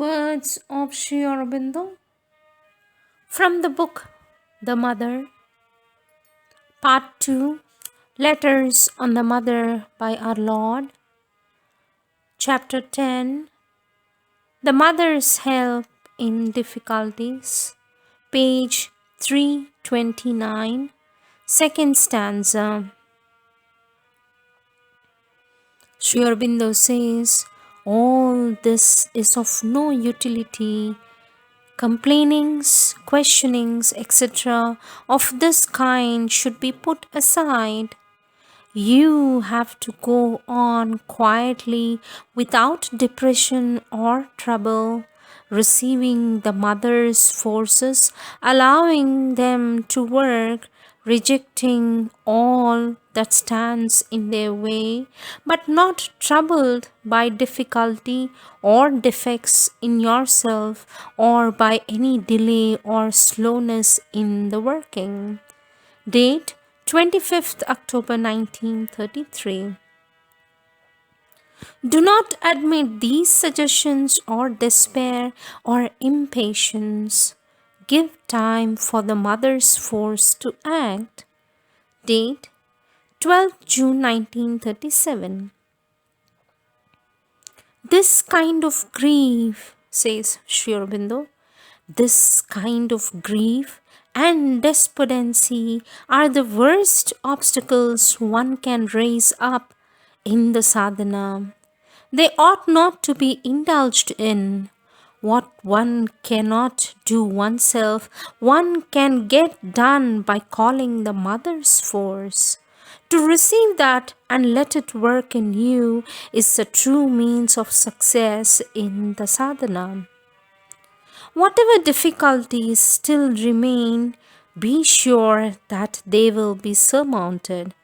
Words of Sri Aurobindo from the book The Mother, Part 2, Letters on the Mother by Our Lord, Chapter 10, The Mother's Help in Difficulties, page 329, second stanza. Sri Aurobindo says, all this is of no utility. Complainings, questionings, etc. of this kind should be put aside. You have to go on quietly without depression or trouble, receiving the mother's forces, allowing them to work, rejecting all that stands in their way, but not troubled by difficulty or defects in yourself or by any delay or slowness in the working. Date 25th October 1933. Do not admit these suggestions or despair or impatience. Give time for the mother's force to act. Date 12th June 1937. This kind of grief, says Sri Aurobindo, this kind of grief and despondency are the worst obstacles one can raise up in the sadhana. They ought not to be indulged in. What one cannot do oneself, one can get done by calling the mother's force. To receive that and let it work in you is the true means of success in the sadhana. Whatever difficulties still remain, be sure that they will be surmounted.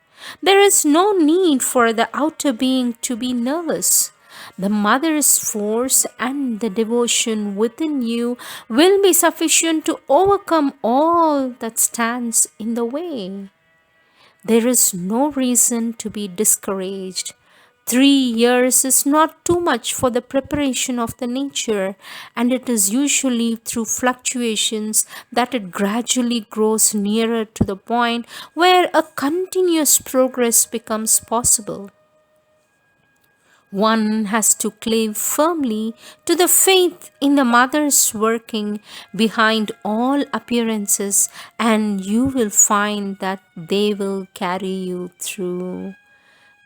There is no need for the outer being to be nervous. The mother's force and the devotion within you will be sufficient to overcome all that stands in the way. There is no reason to be discouraged. 3 years is not too much for the preparation of the nature, and it is usually through fluctuations that it gradually grows nearer to the point where a continuous progress becomes possible. One has to cling firmly to the faith in the mother's working behind all appearances, and you will find that they will carry you through.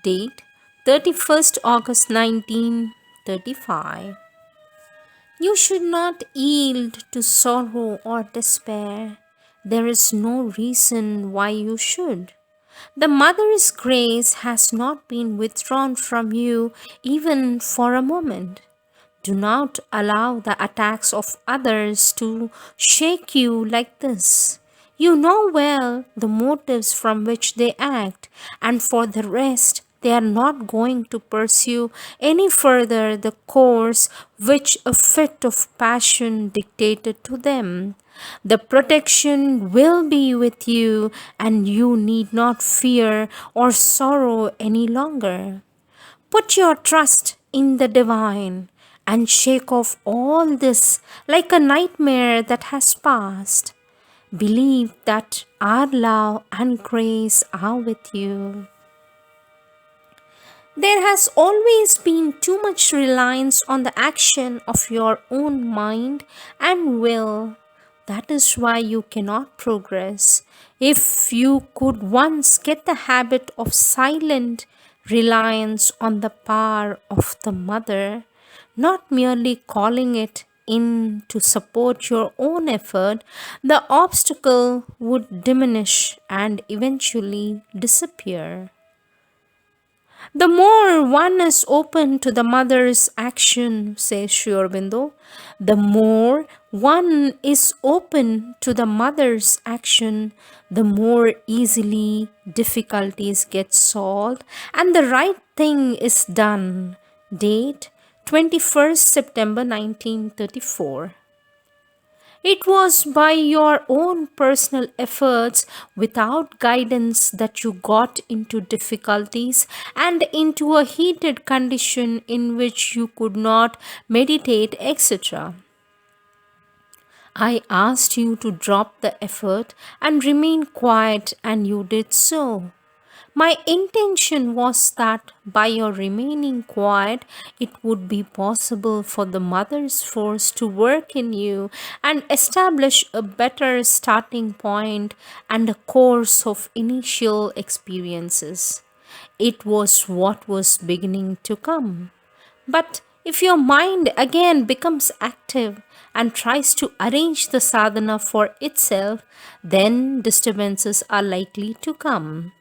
Date 31st August 1935. You should not yield to sorrow or despair. There is no reason why you should. The mother's grace has not been withdrawn from you even for a moment. Do not allow the attacks of others to shake you like this. You know well the motives from which they act, and for the rest, they are not going to pursue any further the course which a fit of passion dictated to them. The protection will be with you, and you need not fear or sorrow any longer. Put your trust in the divine and shake off all this like a nightmare that has passed. Believe that our love and grace are with you. There has always been too much reliance on the action of your own mind and will. That is why you cannot progress. If you could once get the habit of silent reliance on the power of the mother, not merely calling it in to support your own effort, the obstacle would diminish and eventually disappear. The more one is open to the mother's action, says Sri Aurobindo, the more one is open to the mother's action, the more easily difficulties get solved and the right thing is done. Date 21st September 1934. It was by your own personal efforts, without guidance, that you got into difficulties and into a heated condition in which you could not meditate, etc. I asked you to drop the effort and remain quiet, and you did so. My intention was that by your remaining quiet, it would be possible for the mother's force to work in you and establish a better starting point and a course of initial experiences. It was what was beginning to come. But if your mind again becomes active and tries to arrange the sadhana for itself, then disturbances are likely to come.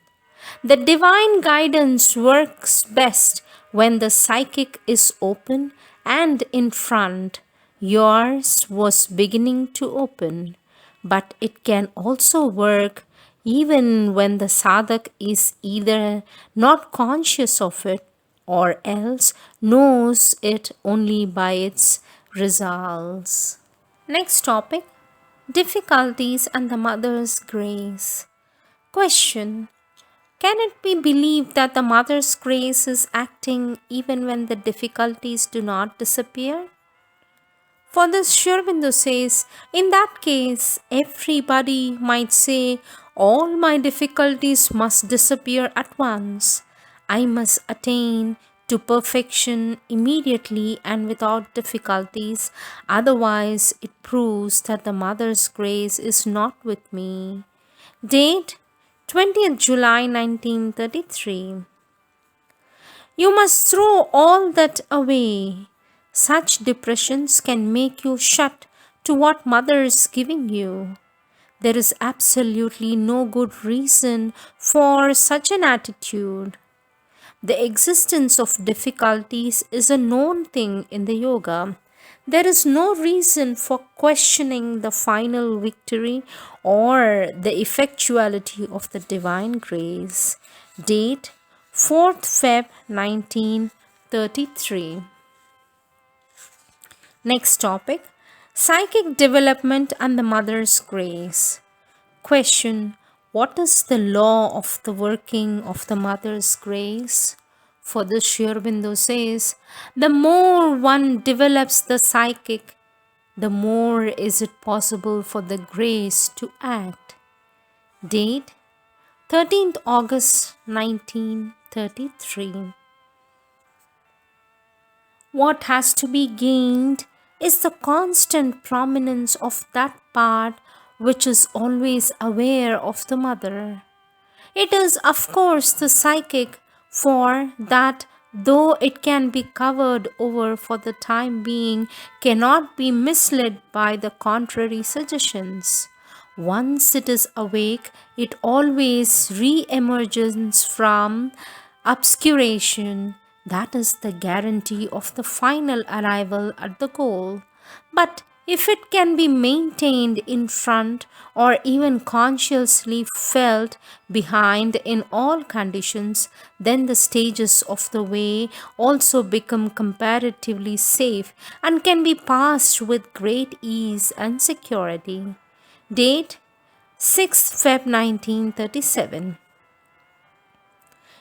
The divine guidance works best when the psychic is open and in front. Yours was beginning to open, but it can also work even when the sadhak is either not conscious of it or else knows it only by its results. Next topic, difficulties and the mother's grace. Question: can it be believed that the mother's grace is acting even when the difficulties do not disappear? For this, Shurbindo says, in that case, everybody might say, all my difficulties must disappear at once. I must attain to perfection immediately and without difficulties, otherwise, it proves that the mother's grace is not with me. Date 20th July 1933. You must throw all that away. Such depressions can make you shut to what mother is giving you. There is absolutely no good reason for such an attitude. The existence of difficulties is a known thing in the yoga. There is no reason for questioning the final victory or the effectuality of the divine grace. Date 4th Feb 1933. Next topic, psychic development and the mother's grace. Question: what is the law of the working of the mother's grace? For this, Sri Aurobindo says, the more one develops the psychic, the more is it possible for the grace to act. Date 13th August 1933. What has to be gained is the constant prominence of that part which is always aware of the mother. It is, of course, the psychic, for that, though it can be covered over for the time being, cannot be misled by the contrary suggestions. Once it is awake, it always re-emerges from obscuration. That is the guarantee of the final arrival at the goal. But if it can be maintained in front or even consciously felt behind in all conditions, then the stages of the way also become comparatively safe and can be passed with great ease and security. Date 6th Feb 1937.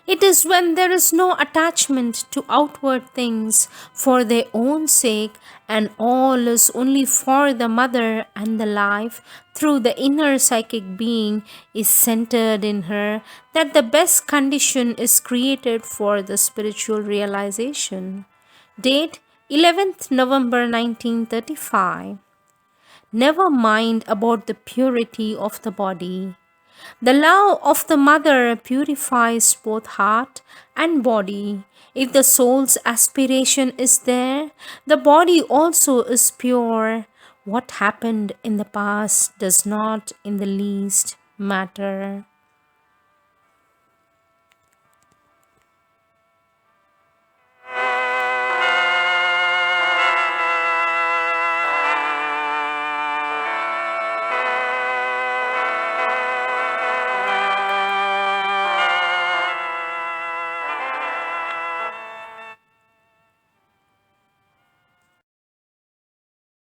It is when there is no attachment to outward things for their own sake, and all is only for the mother, and the life through the inner psychic being is centered in her, that the best condition is created for the spiritual realization. Date 11th November 1935. Never mind about the purity of the body. The love of the mother purifies both heart and body. If the soul's aspiration is there, the body also is pure. What happened in the past does not in the least matter.